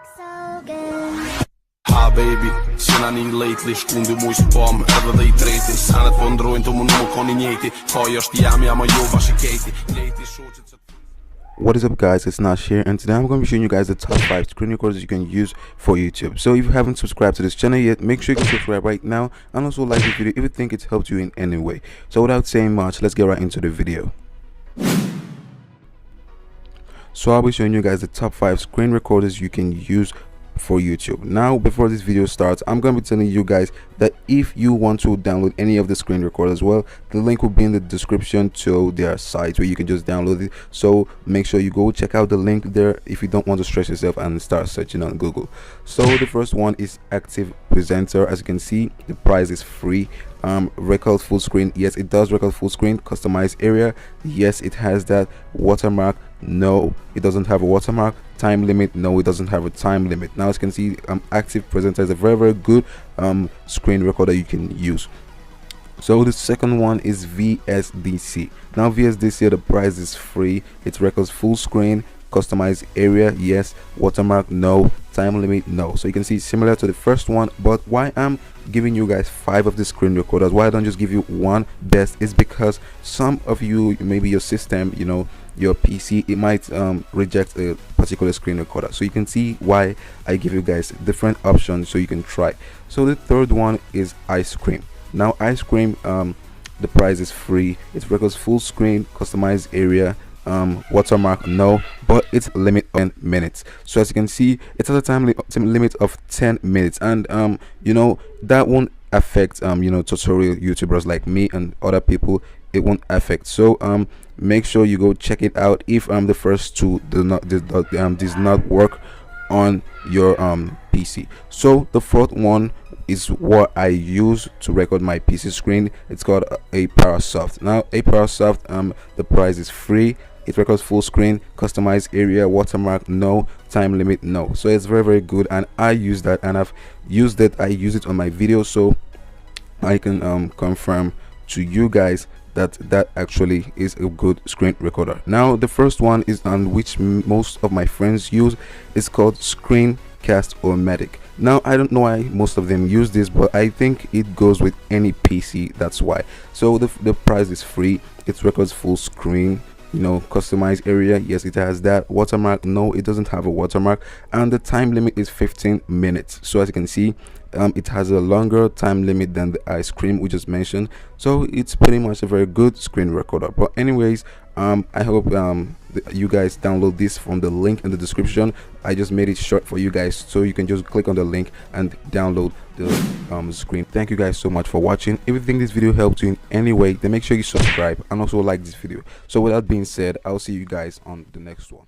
Ha baby, sina një lately, shkundi mu i spam, edhe dhe I treti. Sanet po ndrojnë të më nuk koni njeti. Kaj është jam, jam a jo bashiketi. Leti shoqit që... What is up guys, it's Nash here, and today I'm going to be showing you guys the top 5 screen recorders you can use for YouTube. So if you haven't subscribed to this channel yet, make sure you can subscribe right now, and also like the video if you think it's helped you in any way. So without saying much, let's get right into the video. So I'll be showing you guys the top 5 screen recorders you can use for YouTube. Now before this video starts, I'm going to be telling you guys that if you want to download any of the screen recorders, well, the link will be in the description to their site where you can just download it. So make sure you go check out the link there if you don't want to stress yourself and start searching on Google. So the first one is Active Presenter. As you can see, the price is free. Record full screen, yes it does record full screen. Customize area, yes it has that. Watermark, no it doesn't have a watermark. Time limit, no it doesn't have a time limit. Now as you can see, Active Presenter is a very good screen recorder you can use. So the second one is VSDC. Now VSDC, the price is free. It records full screen. Customize area, yes. Watermark, no. Time limit, no. So you can see similar to the first one, but why I'm giving you guys 5 of the screen recorders, why I don't just give you one best, is because some of you, maybe your system, you know, your PC, it might reject a particular screen recorder. So you can see why I give you guys different options so you can try. So the third one is Ice Cream. Now Ice Cream, the price is free. It records full screen, customized area, watermark, no, but it's limit on 10 minutes. So as you can see, it's at a time limit of 10 minutes, and you know, that won't affect you know, tutorial YouTubers like me and other people. It won't affect. So make sure you go check it out if the first two does not work on your PC. So the fourth one is what I use to record my PC screen. It's called AParasoft. Now AParasoft, the price is free. It records full screen, customized area, watermark, no. Time limit, no. So it's very good, and I use that, and I've used it. I use it on my videos, so I can confirm to you guys that that actually is a good screen recorder. Now the first one is on which most of my friends use. It's called Screencast-O-Matic. Now I don't know why most of them use this, but I think it goes with any PC, that's why. So the price is free. It records full screen, you know, customized area, yes it has that. Watermark, no it doesn't have a watermark, and the time limit is 15 minutes. So as you can see, it has a longer time limit than the Ice Cream we just mentioned. So it's pretty much a very good screen recorder. But anyways, I hope you guys download this from the link in the description. I just made it short for you guys, so you can just click on the link and download the screen. Thank you guys so much for watching. If you think this video helped you in any way, then make sure you subscribe and also like this video. So with that being said, I'll see you guys on the next one.